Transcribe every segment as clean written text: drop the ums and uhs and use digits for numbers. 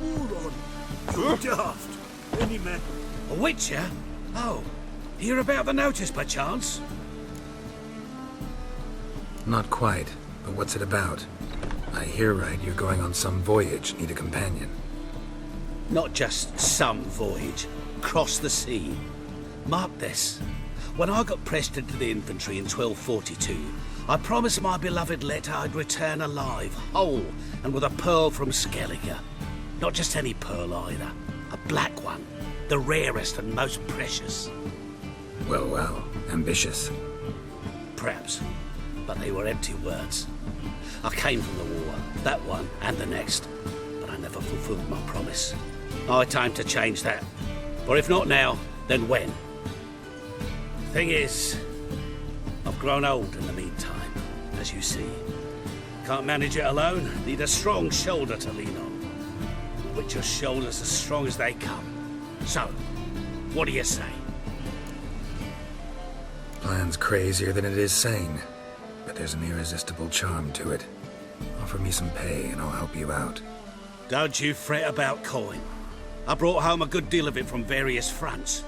moron! You daft! Any man... A witcher? Oh, hear about the notice by chance? Not quite, but what's it about? I hear right, you're going on some voyage, need a companion. Not just some voyage. Cross the sea. Mark this. When I got pressed into the infantry in 1242, I promised my beloved Letta I'd return alive, whole, and with a pearl from Skellige. Not just any pearl either. A black one. The rarest and most precious. Well, ambitious. Perhaps. But they were empty words. I came from the war, that one and the next. But I never fulfilled my promise. High time to change that. Or if not now, then when? Thing is, I've grown old in the meantime, as you see. Can't manage it alone, need a strong shoulder to lean on. Which your shoulders as strong as they come. So, what do you say? Plan's crazier than it is sane, but there's an irresistible charm to it. Offer me some pay and I'll help you out. Don't you fret about coin. I brought home a good deal of it from various fronts.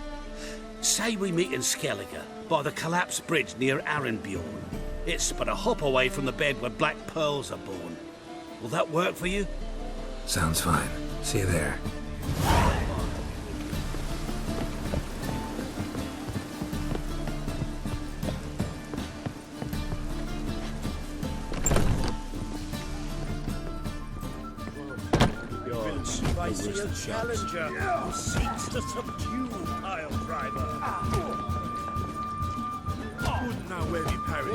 Say we meet in Skellige, by the collapsed bridge near Arenbjorn. It's but a hop away from the bed where black pearls are born. Will that work for you? Sounds fine. See you there. I see a challenger who seeks to subdue Pile Driver. Good now where we parry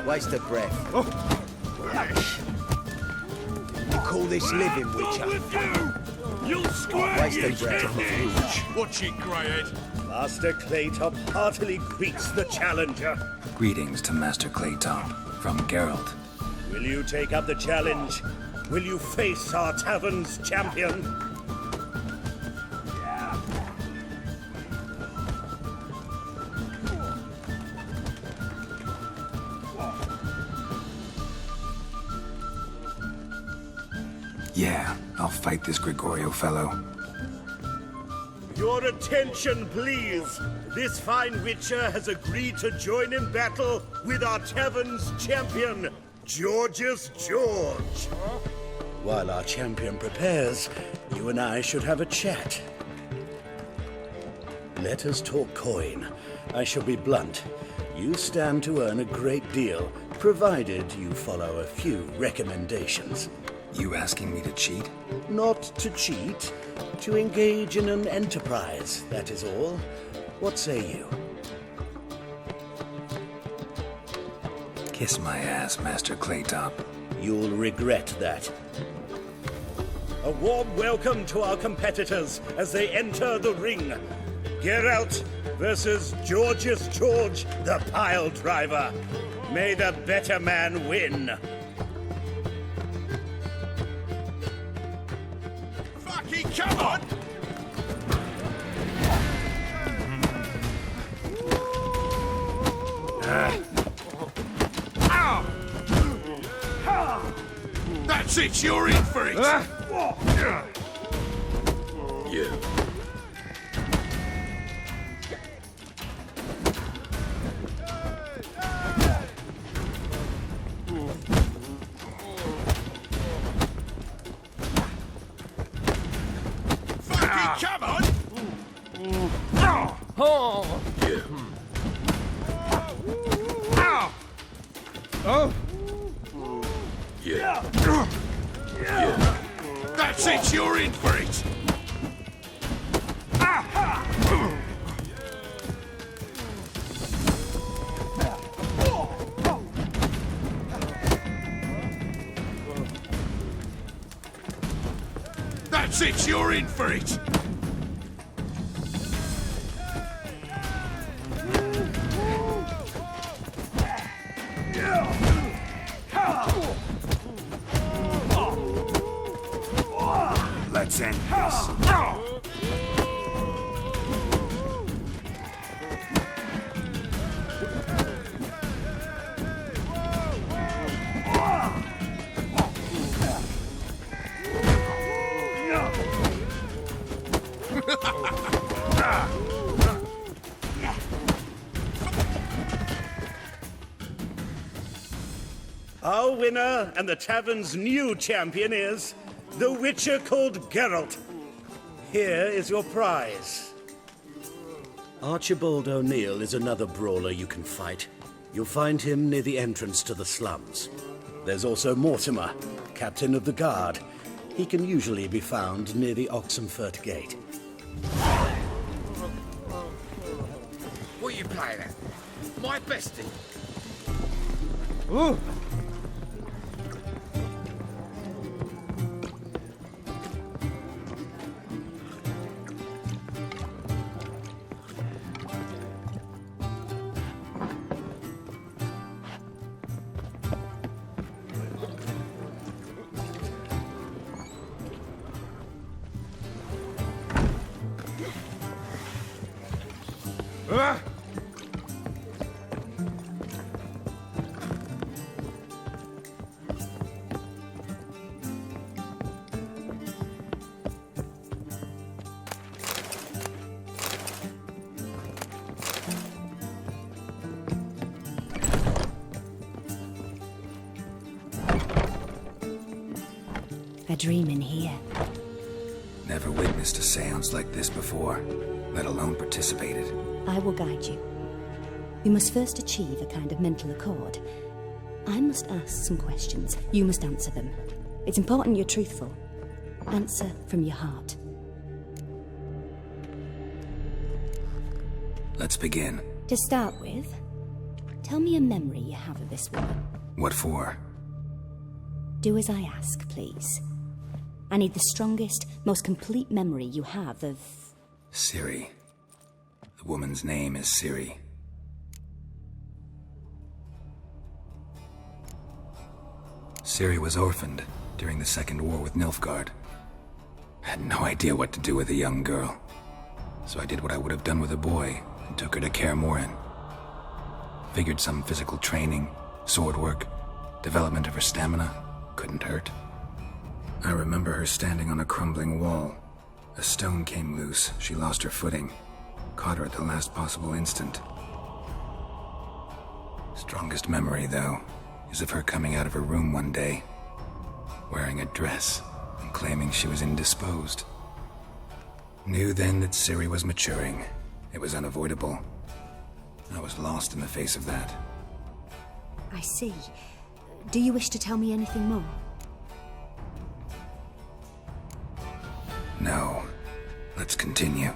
Waste of breath. You call this living, Witcher? You'll square Waste of breath. Watch it, Greyhead. Master Claytop heartily greets the challenger. Greetings to Master Claytop, from Geralt. Will you take up the challenge? Will you face our tavern's champion? Yeah, I'll fight this Gregorio fellow. Your attention, please. This fine witcher has agreed to join in battle with our tavern's champion, George's George. While our champion prepares, you and I should have a chat. Let us talk coin. I shall be blunt. You stand to earn a great deal, provided you follow a few recommendations. You asking me to cheat? Not to cheat, to engage in an enterprise, that is all. What say you? Kiss my ass, Master Claytop. You'll regret that. A warm welcome to our competitors as they enter the ring. Geralt versus George's George, the Pile Driver. May the better man win. Fucking come on! That's it, you're in for it! You. Fucking come on! You. Yeah. Yeah. That's it, you're in for it! That's it, you're in for it! Let's end this. Our winner and the tavern's new champion is the Witcher called Geralt. Here is your prize. Archibald O'Neill is another brawler you can fight. You'll find him near the entrance to the slums. There's also Mortimer, captain of the guard. He can usually be found near the Oxenfurt Gate. What are you playing at? My bestie? Ooh. A dream in here. Never witnessed a seance like this before, let alone participated. I will guide you. You must first achieve a kind of mental accord. I must ask some questions. You must answer them. It's important you're truthful. Answer from your heart. Let's begin. To start with, tell me a memory you have of this woman. What for? Do as I ask, please. I need the strongest, most complete memory you have of... Ciri. The woman's name is Ciri. Ciri was orphaned during the Second War with Nilfgaard. Had no idea what to do with a young girl. So I did what I would have done with a boy and took her to Kaer Morhen. Figured some physical training, sword work, development of her stamina couldn't hurt. I remember her standing on a crumbling wall. A stone came loose, she lost her footing. Caught her at the last possible instant. Strongest memory, though, is of her coming out of her room one day, wearing a dress and claiming she was indisposed. Knew then that Ciri was maturing. It was unavoidable. I was lost in the face of that. I see. Do you wish to tell me anything more? No. Let's continue.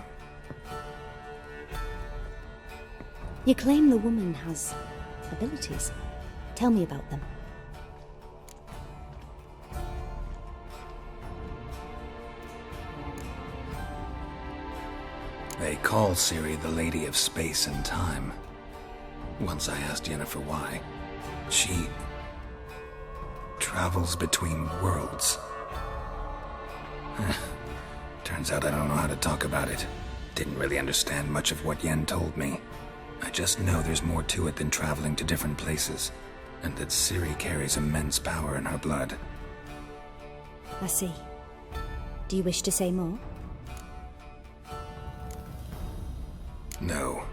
You claim the woman has abilities. Tell me about them. They call Ciri the Lady of Space and Time. Once I asked Yennefer why. She travels between worlds. Turns out I don't know how to talk about it. Didn't really understand much of what Yen told me. I just know there's more to it than traveling to different places, and that Ciri carries immense power in her blood. I see. Do you wish to say more? No.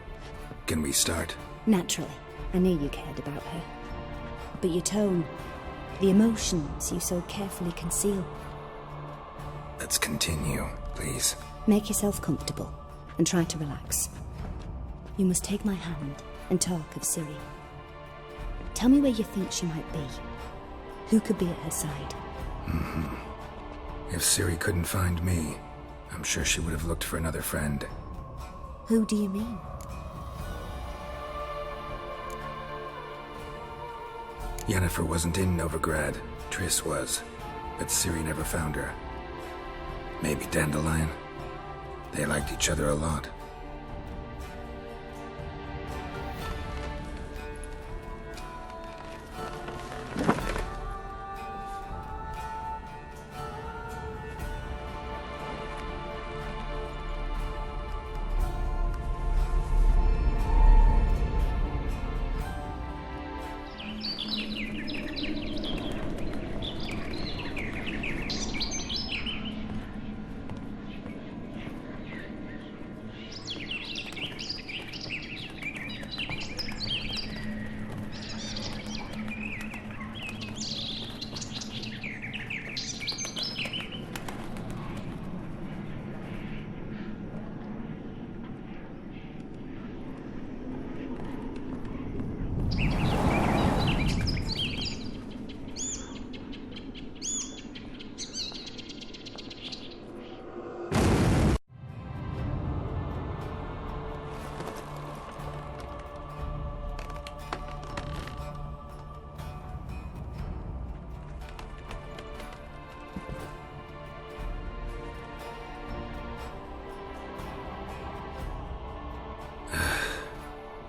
Can we start? Naturally. I knew you cared about her. But your tone, the emotions you so carefully conceal. Let's continue, please. Make yourself comfortable and try to relax. You must take my hand and talk of Ciri. Tell me where you think she might be. Who could be at her side? If Ciri couldn't find me, I'm sure she would have looked for another friend. Who do you mean? Yennefer wasn't in Novigrad. Triss was. But Ciri never found her. Maybe Dandelion. They liked each other a lot.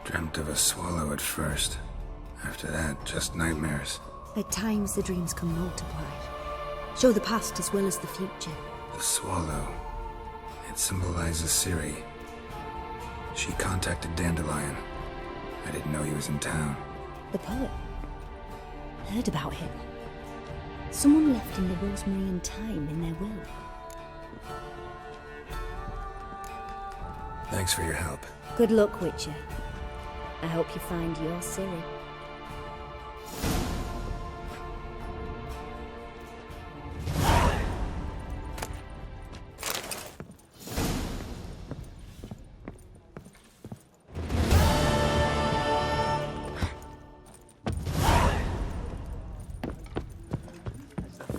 Dreamt of a swallow at first. After that, just nightmares. At times, the dreams come multiplied. Show the past as well as the future. The swallow. It symbolizes Ciri. She contacted Dandelion. I didn't know he was in town. The poet. Heard about him. Someone left him the rosemary and thyme in their will. Thanks for your help. Good luck, Witcher. I hope you find your Ciri.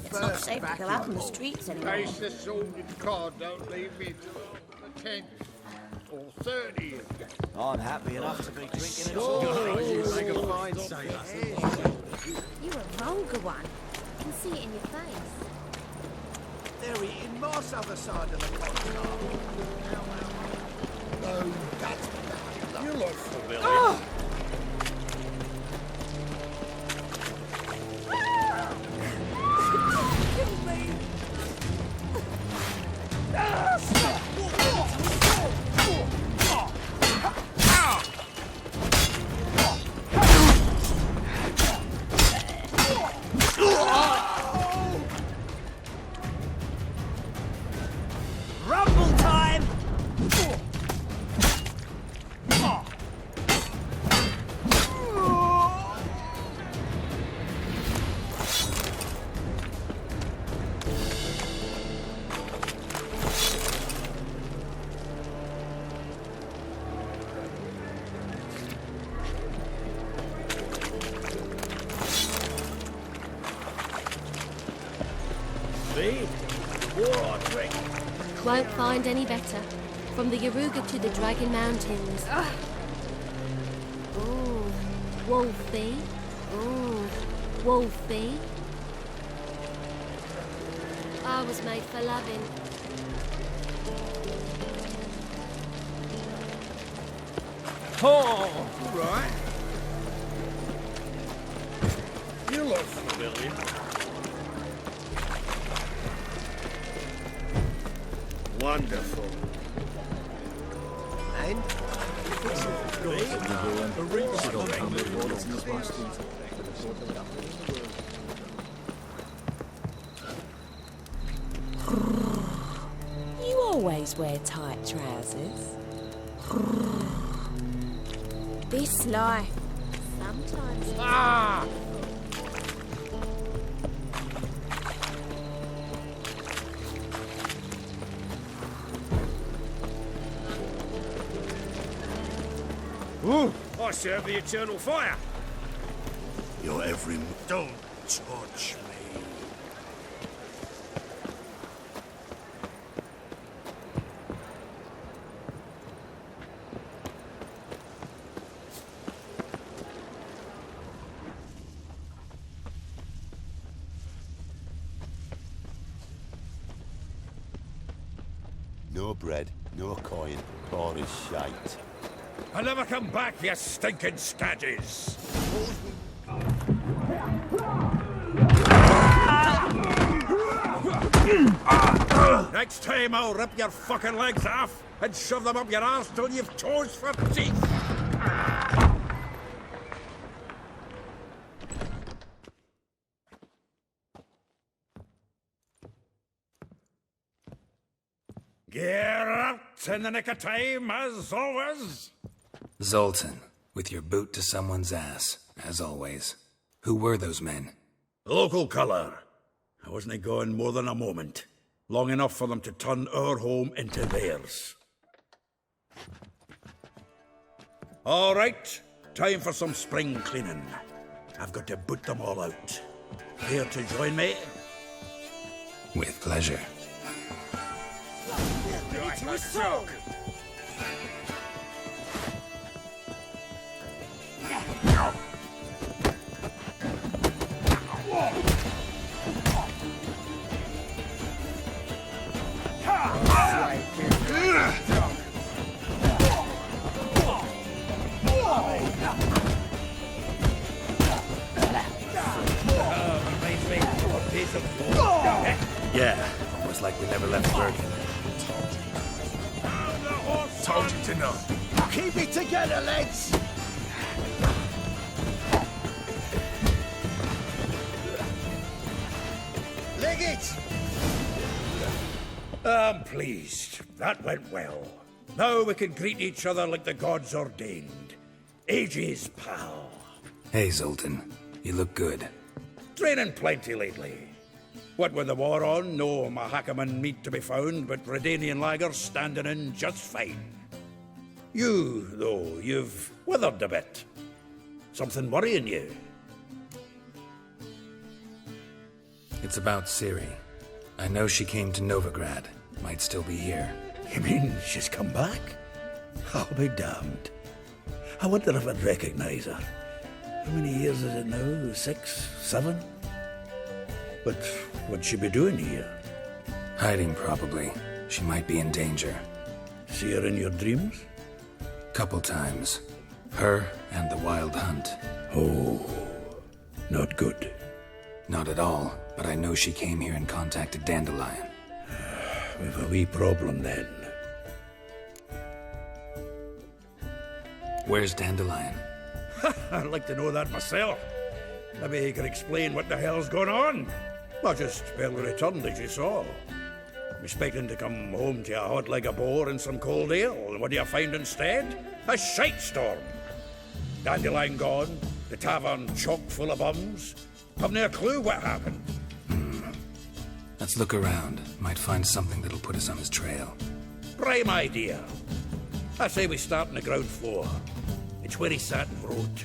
It's not safe to go out on the streets anymore. Case the sorted card don't leave me till the 10th or 30th. I'm happy enough to be drinking You make a fine sailor. You're a vulgar one. I can see it in your face. They're eating moss other side of the pond. Oh, that's bad. You look familiar. Oh! Rumble time! See? More I drink. Won't find any better. From the Yaruga to the Dragon Mountains. Ooh, Wolfie. Ooh, Wolfie. I was made for loving. Oh, right. You look familiar. Wonderful. And? You always wear tight trousers. This life. Sometimes. Ah! Ooh, I serve the eternal fire. Your every... Don't touch me. No bread, no coin, all is shite. I'll never come back, you stinking stagges. Next time I'll rip your fucking legs off and shove them up your arse till you've toes for teeth. Get out in the nick of time, as always. Zoltan, with your boot to someone's ass, as always. Who were those men? Local colour. I wasn't going more than a moment. Long enough for them to turn our home into theirs. All right, time for some spring cleaning. I've got to boot them all out. Here to join me? With pleasure. To a soak. Yeah, almost like we never left Bergen. Told you to know. Keep it together, lads! Leg it! I'm pleased. That went well. Now we can greet each other like the gods ordained. Ages, pal. Hey, Zoltan. You look good. Training plenty lately. What with the war on, no Mahakaman meat to be found, but Redanian lagers standing in just fine. You, though, you've withered a bit. Something worrying you? It's about Ciri. I know she came to Novigrad. Might still be here. You mean she's come back? I'll be damned. I wonder if I'd recognize her. How many years is it now? 6, 7? But what'd she be doing here? Hiding, probably. She might be in danger. See her in your dreams? Couple times. Her and the Wild Hunt. Oh, not good. Not at all, but I know she came here and contacted Dandelion. We've a wee problem then. Where's Dandelion? I'd like to know that myself. Maybe he can explain what the hell's going on. I just barely returned, as you saw. I'm expecting to come home to a hot like a boar and some cold ale, and what do you find instead? A shite storm. Dandelion gone, the tavern chock full of bums. I've no clue what happened. Let's look around. Might find something that'll put us on his trail. Prime idea. I say we start on the ground floor. It's where he sat and wrote.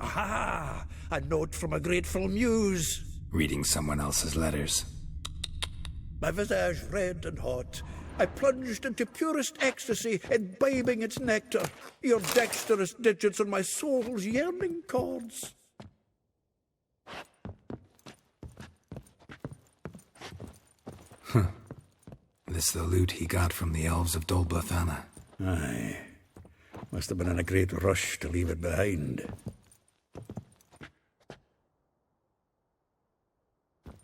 Aha! A note from a grateful muse. Reading someone else's letters. My visage red and hot, I plunged into purest ecstasy, imbibing its nectar, your dexterous digits on my soul's yearning chords. This the loot he got from the elves of Dol Blathanna. Aye. Must have been in a great rush to leave it behind.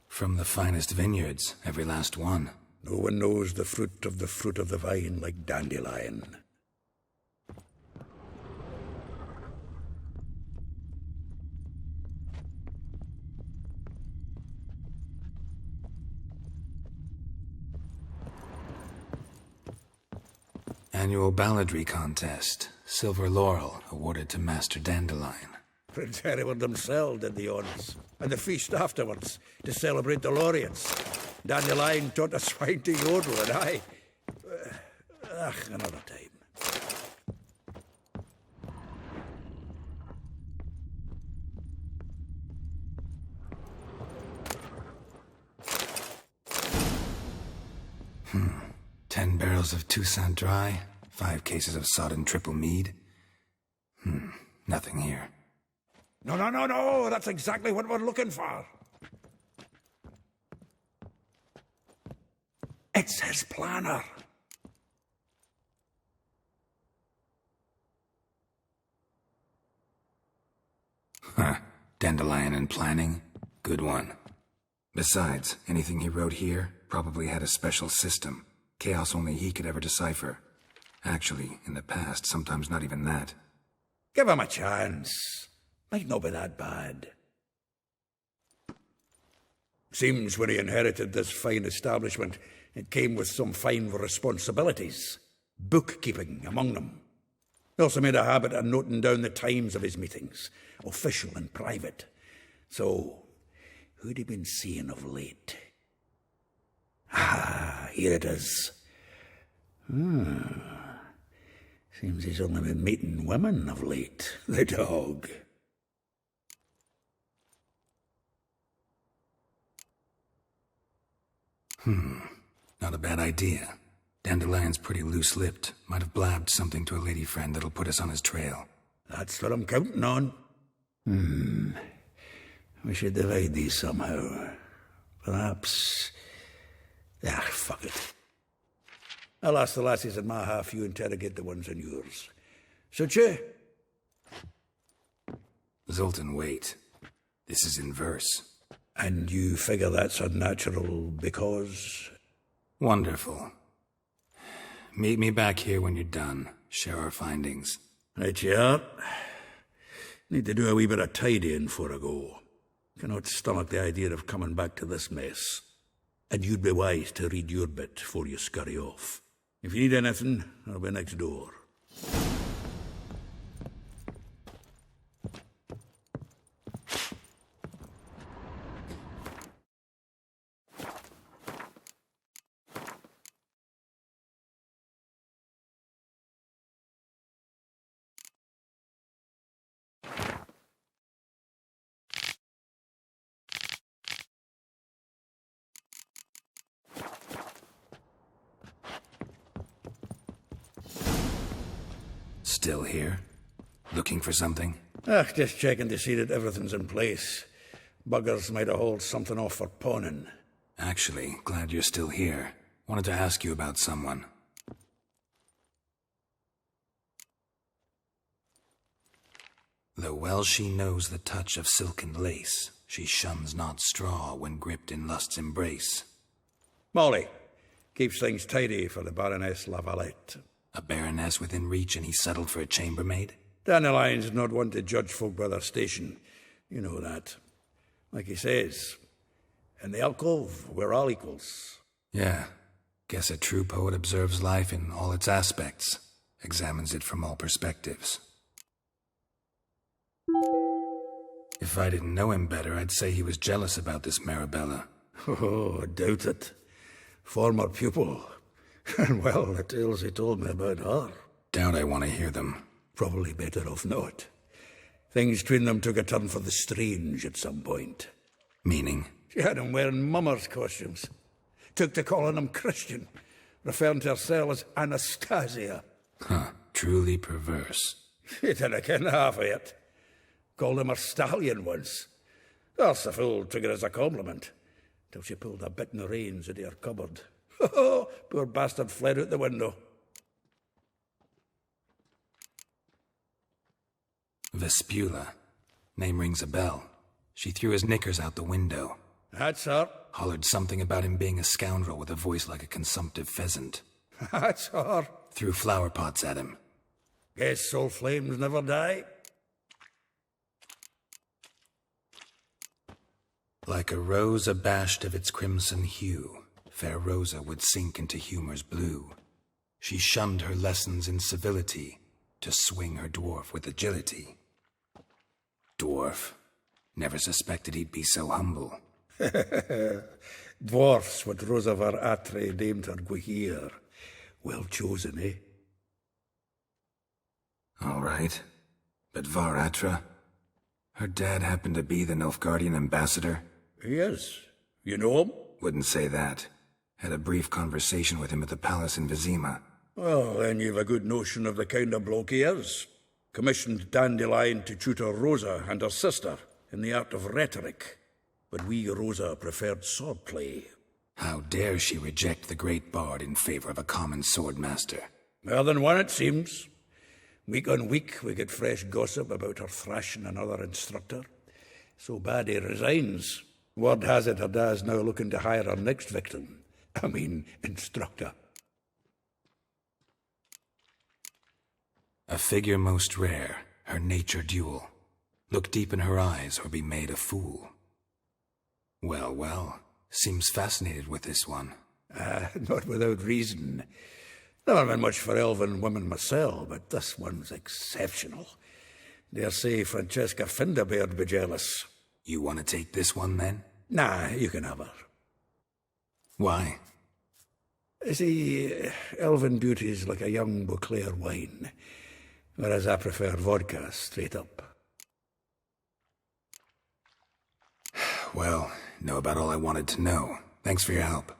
From the finest vineyards, every last one. No one knows the fruit of the vine like Dandelion. Annual balladry contest. Silver laurel awarded to Master Dandelion. Prince Hereward himself did the honours, and the feast afterwards, to celebrate the laureates. Dandelion taught a swine to yodel, and I... another time. Hmm. 10 barrels of Toussaint Dry, 5 cases of sodden triple mead. Nothing here. No, that's exactly what we're looking for. It's his planner. Huh. Dandelion and planning? Good one. Besides, anything he wrote here probably had a special system. Chaos only he could ever decipher. Actually, in the past, sometimes not even that. Give him a chance. Might not be that bad. Seems when he inherited this fine establishment, it came with some fine responsibilities. Bookkeeping among them. He also made a habit of noting down the times of his meetings, official and private. So, who'd he been seeing of late? Ah, here it is. Seems he's only been meeting women of late. The dog. Not a bad idea. Dandelion's pretty loose-lipped. Might have blabbed something to a lady friend that'll put us on his trail. That's what I'm counting on. We should divide these somehow. Perhaps... fuck it. I'll ask the lassies in my half, you interrogate the ones in yours. Suit you? Zoltan, wait. This is in verse. And you figure that's unnatural because? Wonderful. Meet me back here when you're done. Share our findings. Right you are. Need to do a wee bit of tidying before I go. Cannot stomach the idea of coming back to this mess. And you'd be wise to read your bit before you scurry off. If you need anything, I'll be next door. Still here? Looking for something? Just checking to see that everything's in place. Buggers might have hauled something off for pawning. Actually, glad you're still here. Wanted to ask you about someone. Though well she knows the touch of silken lace, she shuns not straw when gripped in lust's embrace. Molly. Keeps things tidy for the Baroness Lavalette. A baroness within reach and he settled for a chambermaid? Dandelion's not one to judge folk by their station. You know that. Like he says, in the alcove, we're all equals. Yeah. Guess a true poet observes life in all its aspects, examines it from all perspectives. If I didn't know him better, I'd say he was jealous about this Marabella. Oh, I doubt it. Former pupil. And well, the tales he told me about her. Doubt I want to hear them. Probably better off not. Things between them took a turn for the strange at some point. Meaning? She had him wearing mummers' costumes. Took to calling him Christian, referring to herself as Anastasia. Huh, truly perverse. He didn't ken half of it. Called him a stallion once. That's the fool took it as a compliment, till she pulled a bit in the reins into her cupboard. Oh, poor bastard fled out the window. Vespula. Name rings a bell. She threw his knickers out the window. That's her. Hollered something about him being a scoundrel with a voice like a consumptive pheasant. That's her. Threw flower pots at him. Guess soul flames never die. Like a rose abashed of its crimson hue, fair Rosa would sink into humor's blue. She shunned her lessons in civility to swing her dwarf with agility. Dwarf. Never suspected he'd be so humble. Dwarfs what Rosa var Atre named her Guihir. Well chosen, eh? All right. But Var Atra? Her dad happened to be the Nilfgaardian ambassador? He is. You know him? Wouldn't say that. Had a brief conversation with him at the palace in Vizima. Well, then you've a good notion of the kind of bloke he is. Commissioned Dandelion to tutor Rosa and her sister in the art of rhetoric. But we Rosa preferred swordplay. How dare she reject the great bard in favor of a common swordmaster? More than one, it seems. Week on week, we get fresh gossip about her thrashing another instructor. So bad he resigns. Word has it her dad's now looking to hire her next victim. I mean, instructor. A figure most rare, her nature dual. Look deep in her eyes or be made a fool. Well, well, seems fascinated with this one. Not without reason. Never been much for elven women myself, but this one's exceptional. Dare say Francesca Finderbeard be jealous. You want to take this one, then? Nah, you can have her. Why? See, elven beauty's like a young Beauclair wine, whereas I prefer vodka straight up. Well, know about all I wanted to know. Thanks for your help.